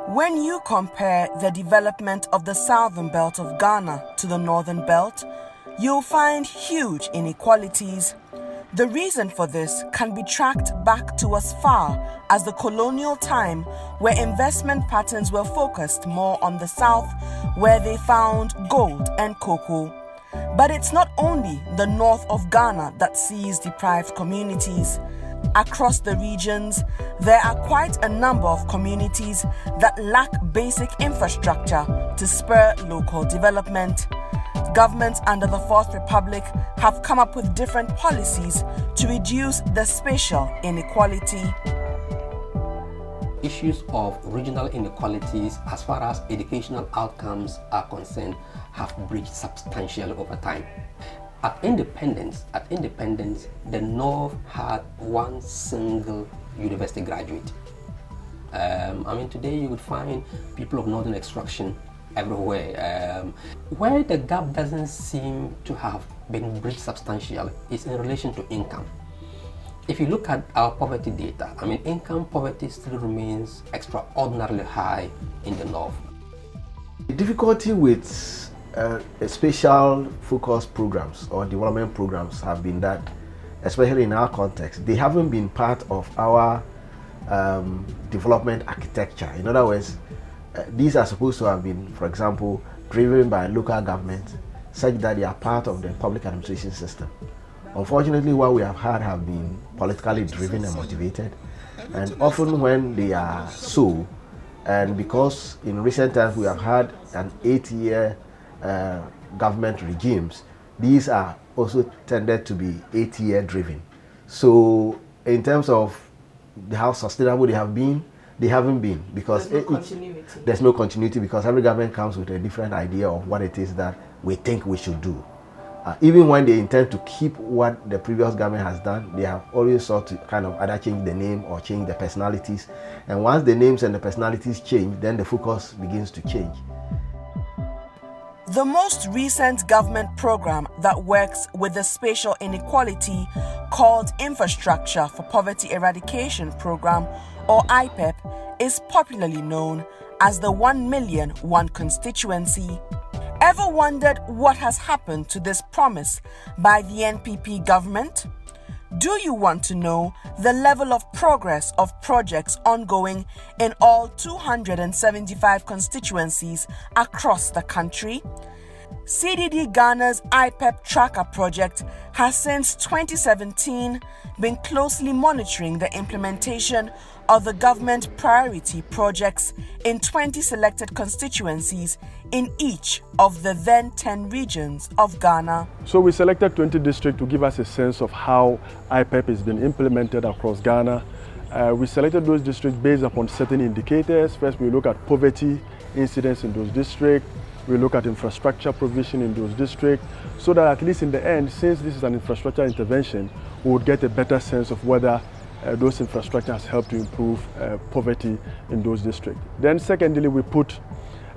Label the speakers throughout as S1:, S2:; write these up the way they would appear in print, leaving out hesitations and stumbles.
S1: When you compare the development of the southern belt of Ghana to the northern belt, you'll find huge inequalities. The reason for this can be tracked back to as far as the colonial time, where investment patterns were focused more on the south, where they found gold and cocoa. But it's not only the north of Ghana that sees deprived communities. Across the regions, there are quite a number of communities that lack basic infrastructure to spur local development. Governments under the Fourth Republic have come up with different policies to reduce the spatial inequality.
S2: Issues of regional inequalities as far as educational outcomes are concerned have breached substantially over time. At independence, the North had one single university graduate. Today you would find people of northern extraction everywhere. Where the gap doesn't seem to have been breached substantially is in relation to income. If you look at our poverty data, income poverty still remains extraordinarily high in the North.
S3: The difficulty with special focus programs or development programs have been that, especially in our context, they haven't been part of our development architecture. In other words, these are supposed to have been, for example, driven by local government such that they are part of the public administration system. Unfortunately, what we have been politically driven and motivated, and often when they are so, and because in recent times we have had an 8-year government regimes, these are also tended to be 8-year driven. So in terms of how sustainable they haven't been, because there's no continuity because every government comes with a different idea of what it is that we think we should do. Even when they intend to keep what the previous government has done, they have always sought to kind of either change the name or change the personalities. And once the names and the personalities change, then the focus begins to change.
S1: The most recent government program that works with the spatial inequality, called Infrastructure for Poverty Eradication Program, or IPEP, is popularly known as the 1 million one constituency. Ever wondered what has happened to this promise by the NPP government? Do you want to know the level of progress of projects ongoing in all 275 constituencies across the country? CDD-Ghana's IPEP Tracker project has since 2017 been closely monitoring the implementation of the government priority projects in 20 selected constituencies in each of the then 10 regions of Ghana.
S4: So we selected 20 districts to give us a sense of how IPEP is being implemented across Ghana. We selected those districts based upon certain indicators. First, we look at poverty incidence in those districts. We look at infrastructure provision in those districts, so that at least in the end, since this is an infrastructure intervention, we would get a better sense of whether those infrastructure has helped to improve poverty in those districts. Then secondly, we put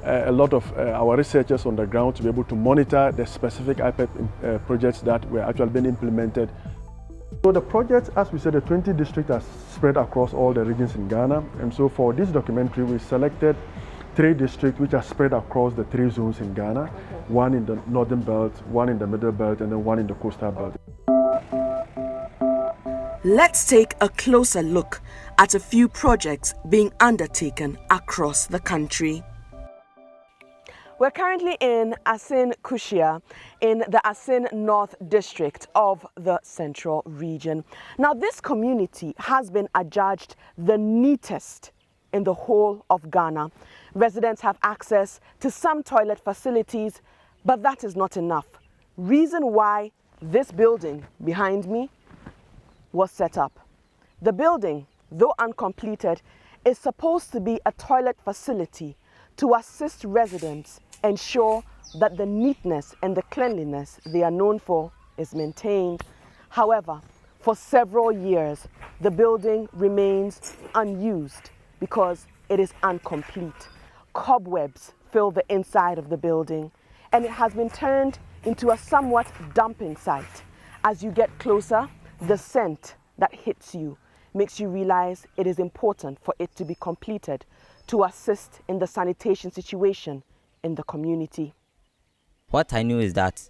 S4: a lot of our researchers on the ground to be able to monitor the specific IPEP projects that were actually being implemented. So the projects, as we said, the 20 districts are spread across all the regions in Ghana. And so for this documentary, we selected 3 districts which are spread across the 3 zones in Ghana, one in the northern belt, one in the middle belt, and then one in the coastal belt.
S1: Let's take a closer look at a few projects being undertaken across the country. We're currently in Asin Kushia in the Asin North District of the Central Region. Now, this community has been adjudged the neatest in the whole of Ghana. Residents have access to some toilet facilities, but that is not enough. Reason why this building behind me was set up. The building, though uncompleted, is supposed to be a toilet facility to assist residents ensure that the neatness and the cleanliness they are known for is maintained. However, for several years, the building remains unused because it is incomplete. Cobwebs fill the inside of the building, and it has been turned into a somewhat dumping site. As you get closer, the scent that hits you makes you realize it is important for it to be completed to assist in the sanitation situation in the community.
S5: What I know is that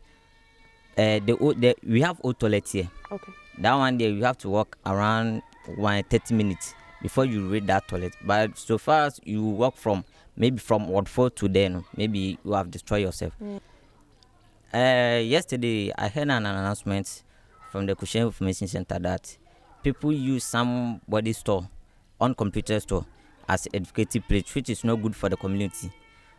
S5: we have old toilets here.
S1: Okay.
S5: That one day you have to walk around 30 minutes before you reach that toilet. But so far as you walk from Ward 4 to then, maybe you have destroyed yourself. Yesterday I heard an announcement from the Kushen Information Center that people use somebody's store, on computer store, as educative place, which is not good for the community.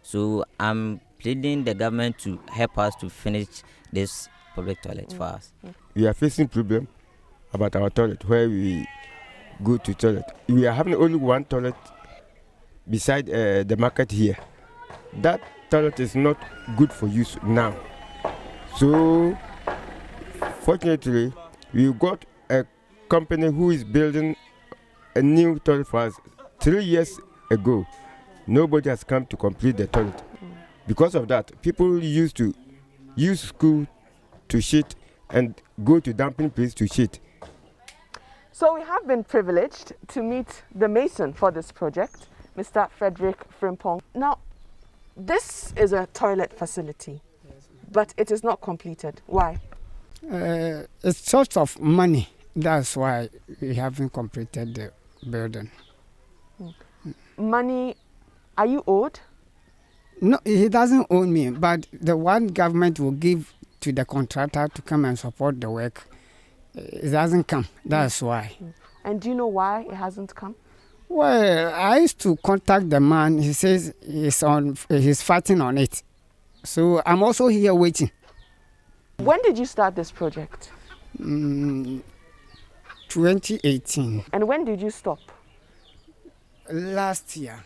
S5: So I'm pleading the government to help us to finish this public toilet for us.
S6: We are facing problem about our toilet where we go to toilet. We are having only one toilet beside the market here. That toilet is not good for use now. So fortunately, we got a company who is building a new toilet for us 3 years ago. Nobody has come to complete the toilet. Because of that, people used to use school to shit and go to dumping place to shit.
S1: So we have been privileged to meet the mason for this project, Mr. Frederick Frimpong. Now, this is a toilet facility, but it is not completed. Why?
S7: It's sort of money. That's why we haven't completed the building.
S1: Money, are you owed?
S7: No, he doesn't owe me, but the one government will give to the contractor to come and support the work, it doesn't come. That's why.
S1: And do you know why it hasn't come?
S7: Well, I used to contact the man. He says he's fighting on it. So I'm also here waiting.
S1: When did you start this project?
S7: 2018.
S1: And when did you stop?
S7: Last year.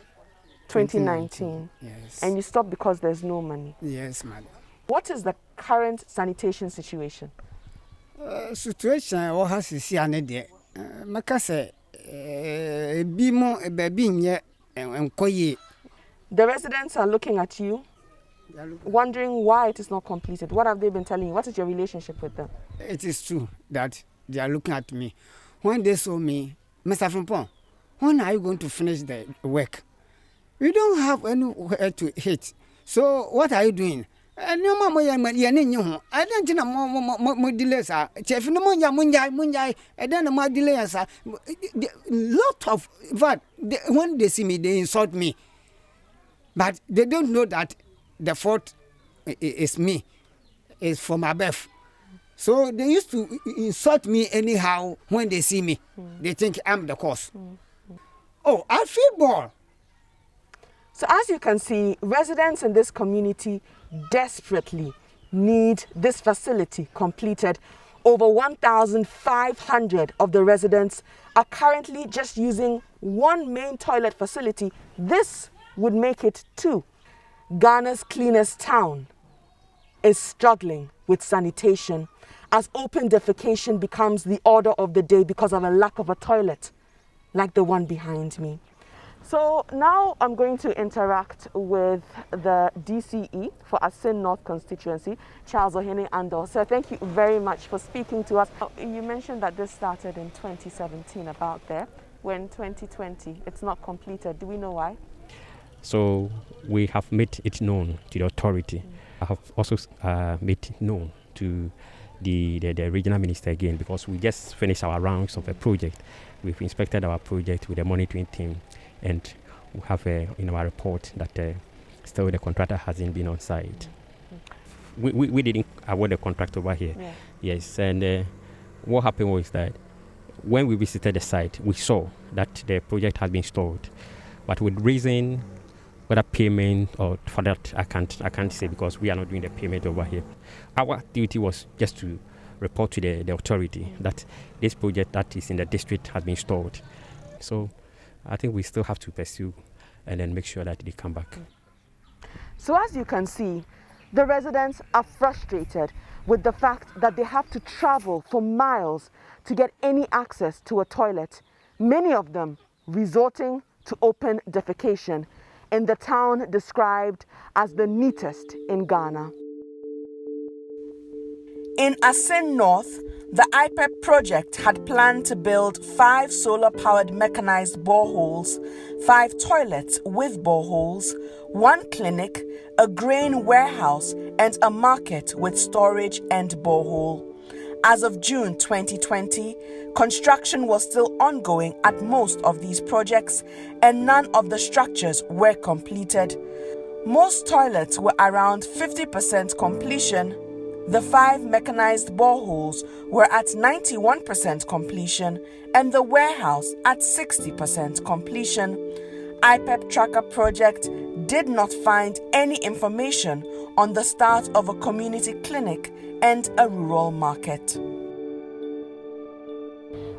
S1: 2019.
S7: Yes.
S1: And you stopped because there's no money.
S7: Yes, madam.
S1: What is the current sanitation situation?
S7: Situation what has to see another. Makase bimo baby nye enkoye.
S1: The residents are looking at you, wondering why it is not completed. What have they been telling you? What is your relationship with them?
S7: It is true that they are looking at me. When they saw me, Mr. Frimpong, when are you going to finish the work? We don't have anywhere to hit. So what are you doing? I don't know more delays. Chef no munjai. I don't know more delays. Lot of that. When they see me, they insult me. But they don't know that the fault is me. It's from above. So they used to insult me anyhow when they see me. They think I'm the cause. Oh, I feel bad.
S1: So as you can see, residents in this community desperately need this facility completed. Over 1,500 of the residents are currently just using one main toilet facility. This would make it two. Ghana's cleanest town is struggling with sanitation as open defecation becomes the order of the day because of a lack of a toilet like the one behind me. So now I'm going to interact with the DCE for Asin North constituency, Charles Ohene Ando. So thank you very much for speaking to us. You mentioned that this started in 2017, about there. When 2020, it's not completed. Do we know why?
S2: So we have made it known to the authority. I have also made it known to the regional minister again, because we just finished our rounds of a project. We've inspected our project with the monitoring team, and we have in our report that still the contractor hasn't been on site. We didn't award the contract over here. Yeah. Yes, and what happened was that when we visited the site, we saw that the project has been stalled, but with reason whether payment or for that I can't say, because we are not doing the payment over here. Our duty was just to report to the authority that this project that is in the district has been stalled. So I think we still have to pursue and then make sure that they come back.
S1: So as you can see, the residents are frustrated with the fact that they have to travel for miles to get any access to a toilet, many of them resorting to open defecation in the town described as the neatest in Ghana. In Asin North, the IPEP project had planned to build 5 solar-powered mechanized boreholes, 5 toilets with boreholes, 1 clinic, a grain warehouse, and a market with storage and borehole. As of June 2020, construction was still ongoing at most of these projects, and none of the structures were completed. Most toilets were around 50% completion. The 5 mechanized boreholes were at 91% completion, and the warehouse at 60% completion. IPEP Tracker project did not find any information on the start of a community clinic and a rural market.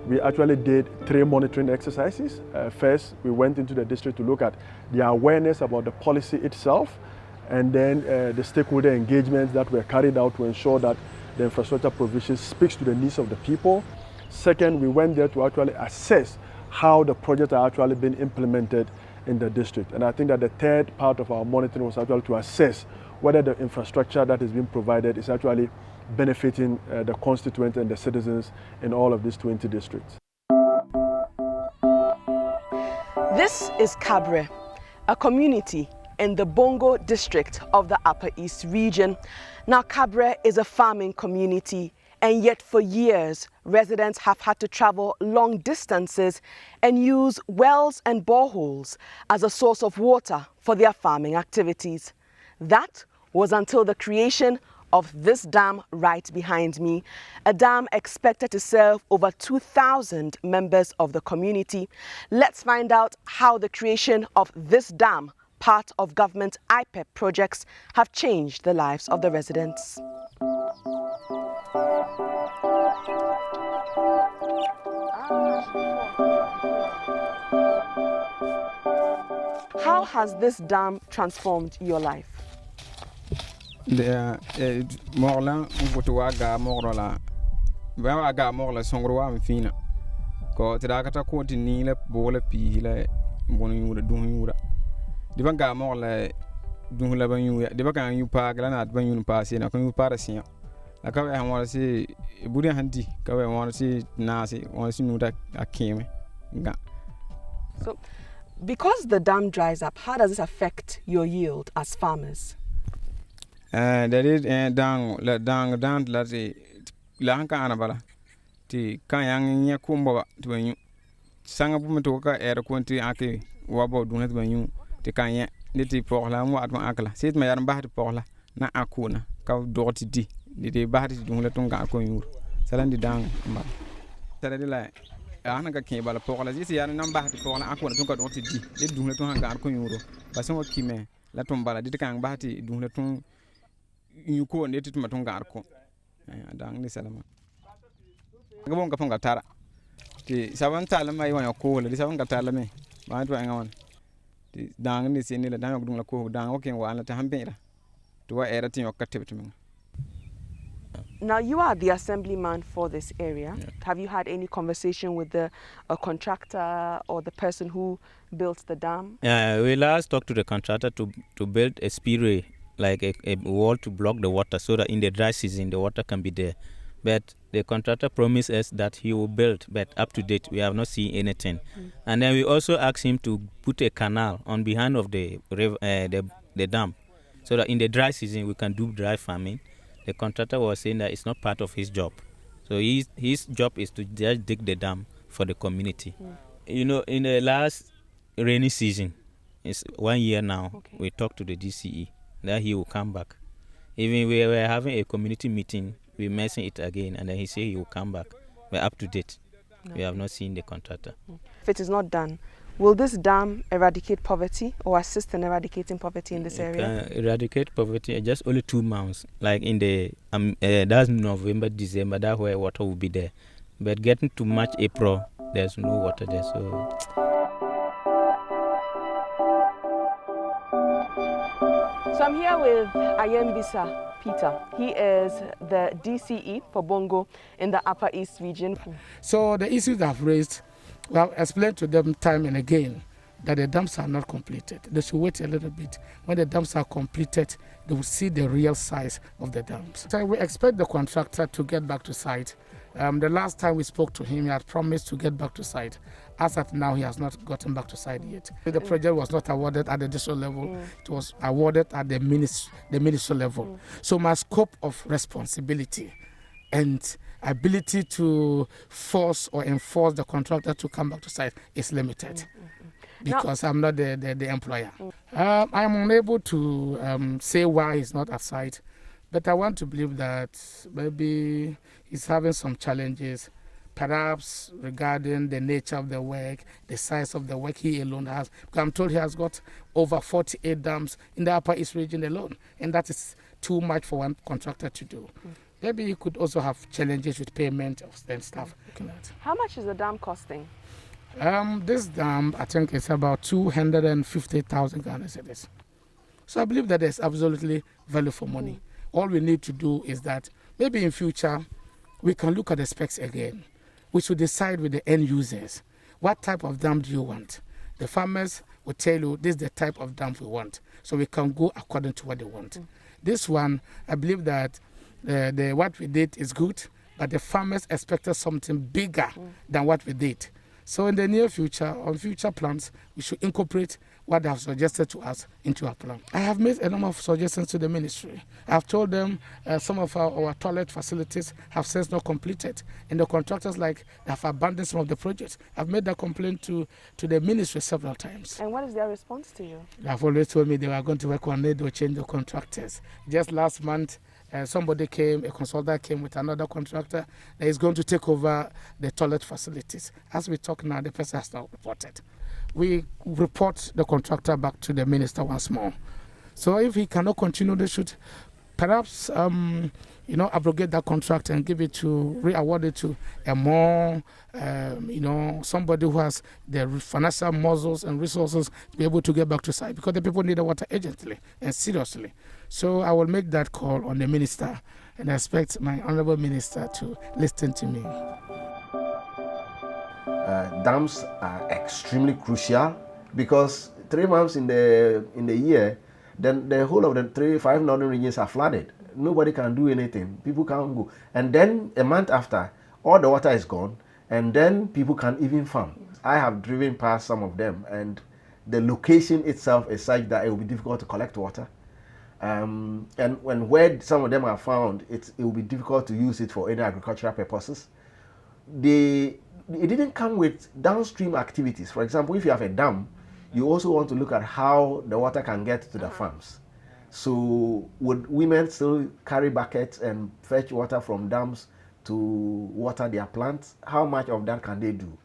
S4: We actually did 3 monitoring exercises. First, we went into the district to look at the awareness about the policy itself, and then the stakeholder engagements that were carried out to ensure that the infrastructure provision speaks to the needs of the people. Second, we went there to actually assess how the projects are actually being implemented in the district. And I think that the third part of our monitoring was actually to assess whether the infrastructure that is being provided is actually benefiting the constituents and the citizens in all of these 20 districts.
S1: This is Kabre, a community in the Bongo district of the Upper East region. Now, Kabre is a farming community, and yet for years, residents have had to travel long distances and use wells and boreholes as a source of water for their farming activities. That was until the creation of this dam right behind me, a dam expected to serve over 2,000 members of the community. Let's find out how the creation of this dam, part of government IPEP projects, have changed the lives of the residents. How has this dam transformed your life?
S8: Morla Mutuaga Morla Vaga Morla Songrua Fina. Ko Tadakata Court in Nila Bola Pila Bonura Dunura. Divanga Morla Dunla Banu, Divaka you park Lanat Banun Pass in a Kunu Parasia. I come I want to see Buddha Handy, come I want to see Nasi, want to see Nuda came.
S1: So, because the dam dries up, how does this affect your yield as farmers?
S8: That is down let the Lanka Anabala. The Kayang Yakumba to you. Sangapumoka air quantity aki wabo dunat when you the Kanya nitty porla what my akla. Sit my armbat porla, na akuna, cow dorty d. The bat is doing letunga coin. Salandi down. Saladilla. Anaka came by the porla. This year number to porla aqua took out d. They do not hang out coin. But some of Kime, Latumbala did can batty do letun. You co knitted Matungarco. Dang this element. I won't go from Gatara. The Savantala, I want to call the Savantala me. Why do I on? The dang is in the Dango down walking while at Hampera. Do I edit your captivity?
S1: Now, you are the assemblyman for this area. Yeah. Have you had any conversation with the contractor or the person who built the dam?
S9: We last talked to the contractor to build a spillway, like a wall to block the water so that in the dry season the water can be there. But the contractor promised us that he will build, but up to date we have not seen anything. And then we also asked him to put a canal on behind of the river, the dam, so that in the dry season we can do dry farming. The contractor was saying that it's not part of his job. So his job is to just dig the dam for the community. You know, in the last rainy season, it's 1 year now, we talked to the DCE that he will come back. Even we were having a community meeting, we mentioned it again, and then he said he will come back. We're up to date. We have not seen the contractor.
S1: If it is not done, will this dam eradicate poverty or assist in eradicating poverty in this area?
S9: Eradicate poverty just only 2 months. Like in the that's November, December, that's where water will be there. But getting to March, April, there's no water there. So
S1: I'm here with Ayembisa Peter. He is the DCE for Bongo in the Upper East region.
S10: So the issues I've raised, well, explained to them time and again that the dams are not completed. They should wait a little bit. When the dams are completed, they will see the real size of the dams. So we expect the contractor to get back to site. The last time we spoke to him, he had promised to get back to site. As at now, he has not gotten back to site yet. The project was not awarded at the district level. It was awarded at the ministry level. So my scope of responsibility and ability to force or enforce the contractor to come back to site is limited. Because I'm not the employer. I am unable to say why he's not at site, but I want to believe that maybe he's having some challenges, perhaps regarding the nature of the work, the size of the work he alone has. Because I'm told he has got over 48 dams in the Upper East region alone, and that is too much for one contractor to do. Maybe he could also have challenges with payment and stuff.
S1: How much is the dam costing?
S10: This dam, I think, is about 250,000 Ghana cedis. So I believe that there's absolutely value for money. All we need to do is that maybe in future we can look at the specs again. We should decide with the end users, what type of dam do you want? The farmers will tell you this is the type of dam we want. So we can go according to what they want. This one, I believe that what we did is good, but the farmers expected something bigger than what we did. So in the near future, on future plans, we should incorporate what they have suggested to us into our plan. I have made a number of suggestions to the ministry. I have told them some of our toilet facilities have since not completed, and the contractors have abandoned some of the projects. I've made that complaint to the ministry several times.
S1: And what is their response to you?
S10: They have always told me they were going to work on it or change the contractors. Just last month, a consultant came with another contractor that is going to take over the toilet facilities. As we talk now, the person has not reported. We report the contractor back to the minister once more. So if he cannot continue, they should perhaps abrogate that contract and give it to, re-award it to a more, somebody who has the financial muscles and resources to be able to get back to site, because the people need the water urgently and seriously. So I will make that call on the minister, and I expect my honorable minister to listen to me.
S3: Dams are extremely crucial because 3 months in the year, then the whole of the 5 northern regions are flooded. Nobody can do anything. People can't go. And then a month after, all the water is gone, and then people can't even farm. I have driven past some of them, and the location itself is such that it will be difficult to collect water. And where some of them are found, it will be difficult to use it for any agricultural purposes. It didn't come with downstream activities. For example, if you have a dam, you also want to look at how the water can get to the farms. So would women still carry buckets and fetch water from dams to water their plants? How much of that can they do?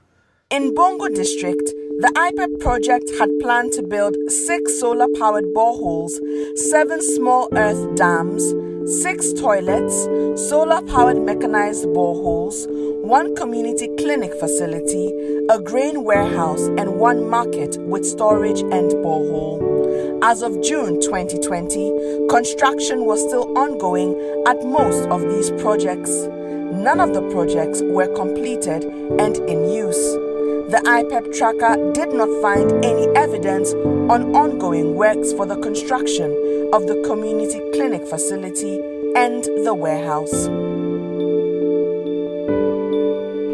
S1: In Bongo District, the IPEP project had planned to build 6 solar-powered boreholes, 7 small earth dams, 6 toilets, solar-powered mechanized boreholes, 1 community clinic facility, a grain warehouse, and 1 market with storage and borehole. As of June 2020, construction was still ongoing at most of these projects. None of the projects were completed and in use. The IPEP tracker did not find any evidence on ongoing works for the construction of the community clinic facility and the warehouse.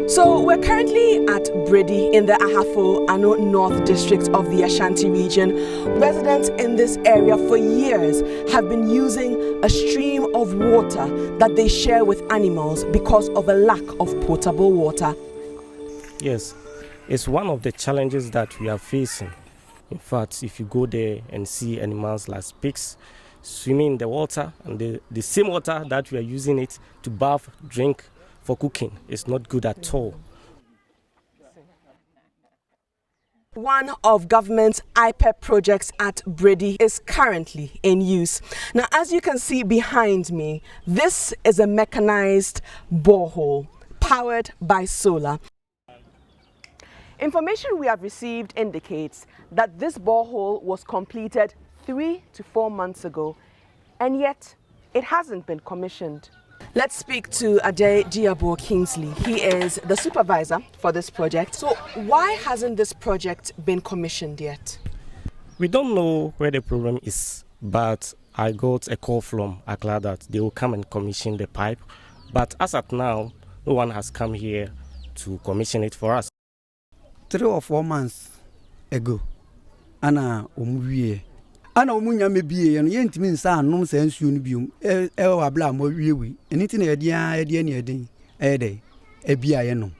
S1: So we're currently at Brady in the Ahafo-Ano North District of the Ashanti region. Residents in this area for years have been using a stream of water that they share with animals because of a lack of potable water.
S11: Yes, it's one of the challenges that we are facing. In fact, if you go there and see animals like pigs swimming in the water, and the same water that we are using it to bath, drink, for cooking, is not good at all.
S1: One of government's IPEP projects at Brady is currently in use. Now, as you can see behind me, this is a mechanized borehole powered by solar. Information we have received indicates that this borehole was completed 3 to 4 months ago, and yet it hasn't been commissioned. Let's speak to Ade Diabo Kingsley. He is the supervisor for this project. So why hasn't this project been commissioned yet?
S11: We don't know where the problem is, but I got a call from Accra that they will come and commission the pipe. But as at now, no one has come here to commission it for us.
S12: 3 or 4 months ago, ana omuwie. Ana omunya mebie no yentimi nsa anom sa nsuo no biom. Wa bla mo wiewi. Eniti na ede ne ede. Ede. Ebia ye no.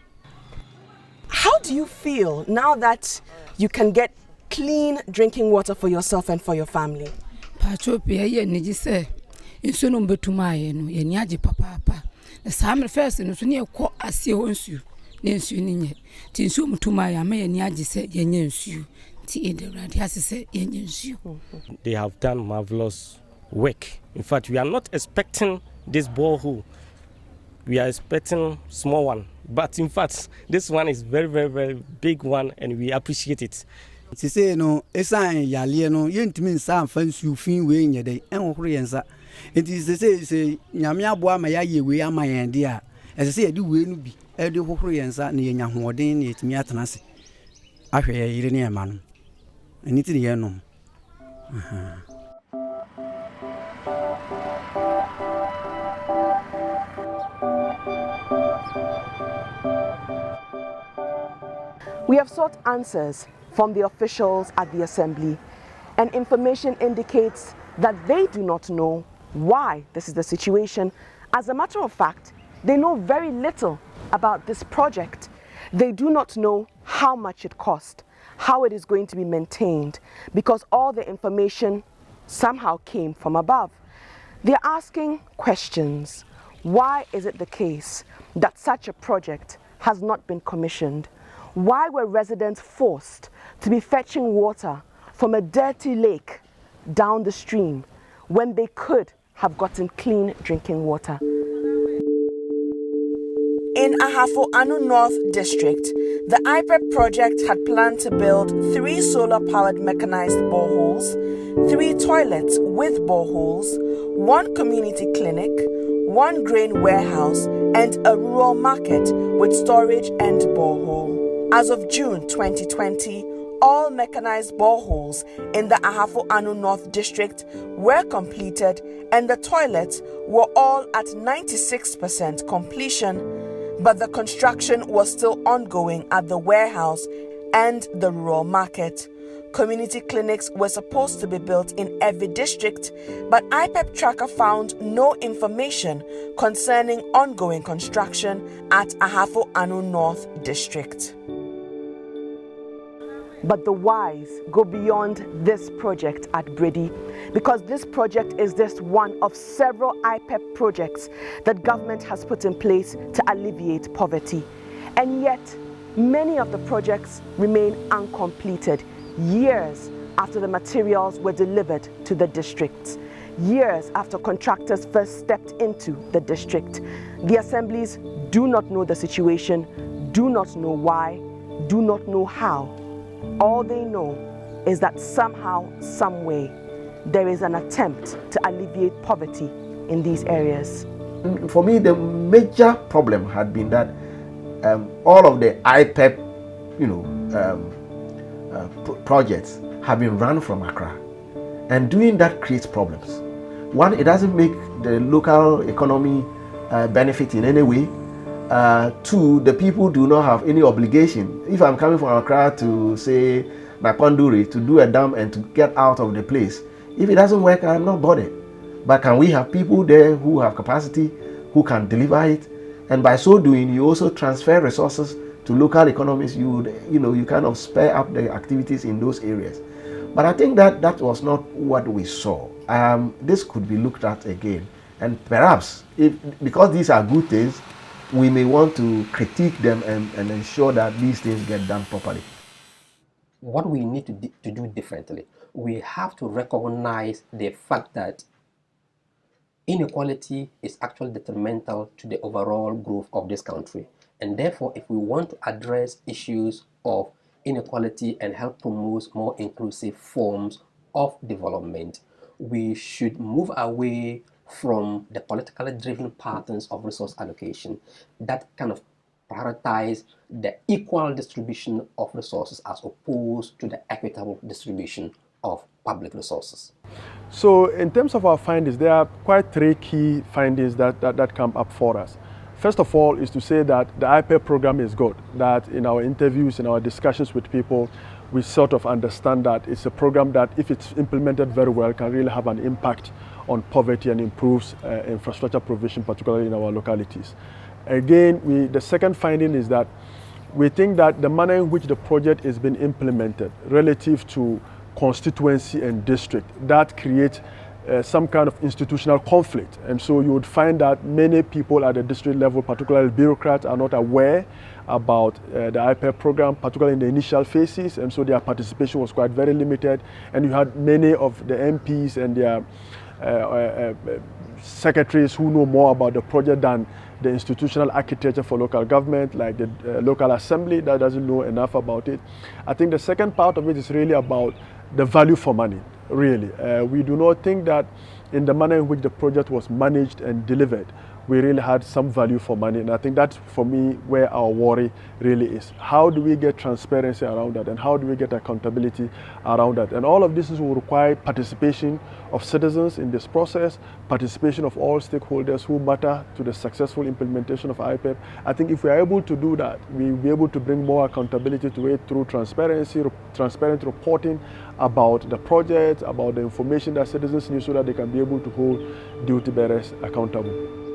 S1: How do you feel now that you can get clean drinking water for yourself and for your family?
S13: Pachopia ye niji se nsuo no betuma ye no ye niaje papa. Sam first no so ne ekọ asie ho nsuo. Ne nsuo ni nye. Ti nsuo mutuma ya ma ye niaje se ye nye nsuo.
S11: They have done marvelous work. In fact, we are not expecting this borehole. We are expecting small one. But in fact, this one is very, very, very big one, and we appreciate it.
S12: She say no, esan yale no, yentimi nsa amfa nsuo fin we nye dey enhoro yensa. Enti say nyame aboa ma ya ye we ama yen de a. Ese say yedi we no bi, e de hohoro yensa na ye nya hoɔden na yetimi atena se. Ahwe ye yire ne ema no. Anything here no.
S1: We have sought answers from the officials at the assembly, and information indicates that they do not know why this is the situation. As a matter of fact, they know very little about this project. They do not know how much it cost, how it is going to be maintained, because all the information somehow came from above. They're asking questions. Why is it the case that such a project has not been commissioned? Why were residents forced to be fetching water from a dirty lake down the stream when they could have gotten clean drinking water? In Ahafo-Anu North District, the IPEP project had planned to build 3 solar-powered mechanized boreholes, 3 toilets with boreholes, 1 community clinic, 1 grain warehouse, and a rural market with storage and borehole. As of June 2020, all mechanized boreholes in the Ahafo-Anu North District were completed, and the toilets were all at 96% completion. But the construction was still ongoing at the warehouse and the rural market. Community clinics were supposed to be built in every district, but IPEP Tracker found no information concerning ongoing construction at Ahafo-Anu North District. But the whys go beyond this project at Brady, because this project is just one of several IPEP projects that government has put in place to alleviate poverty. And yet, many of the projects remain uncompleted years after the materials were delivered to the districts, years after contractors first stepped into the district. The assemblies do not know the situation, do not know why, do not know how. All they know is that somehow, some way, there is an attempt to alleviate poverty in these areas.
S3: For me, the major problem had been that all of the IPEP, projects have been run from Accra, and doing that creates problems. One, it doesn't make the local economy benefit in any way. 2, the people do not have any obligation. If I'm coming from Accra to, say, Nakonduri to do a dam and to get out of the place, if it doesn't work, I'm not bothered. But can we have people there who have capacity, who can deliver it? And by so doing, you also transfer resources to local economies. You kind of spare up the activities in those areas. But I think that was not what we saw. This could be looked at again. And perhaps, because these are good things, we may want to critique them and ensure that these things get done properly.
S2: What we need to do differently, we have to recognize the fact that inequality is actually detrimental to the overall growth of this country. And therefore, if we want to address issues of inequality and help promote more inclusive forms of development, we should move away from the politically driven patterns of resource allocation that kind of prioritize the equal distribution of resources as opposed to the equitable distribution of public resources?
S4: So in terms of our findings, there are quite three key findings that come up for us. First of all is to say that the IPEP program is good, that in our interviews, in our discussions with people, we sort of understand that it's a program that, if it's implemented very well, can really have an impact on poverty and improves infrastructure provision, particularly in our localities. Again, the second finding is that we think that the manner in which the project is being implemented relative to constituency and district, that creates some kind of institutional conflict. And so you would find that many people at the district level, particularly bureaucrats, are not aware about the IPEP program, particularly in the initial phases, and so their participation was quite very limited. And you had many of the MPs and their secretaries who know more about the project than the institutional architecture for local government, like the local assembly, that doesn't know enough about it. I think the second part of it is really about the value for money, really. We do not think that in the manner in which the project was managed and delivered, we really had some value for money. And I think that's, for me, where our worry really is. How do we get transparency around that? And how do we get accountability around that? And all of this will require participation of citizens in this process, participation of all stakeholders who matter to the successful implementation of IPEP. I think if we are able to do that, we'll be able to bring more accountability to it through transparency, transparent reporting about the project, about the information that citizens need, so that they can be able to hold duty bearers accountable.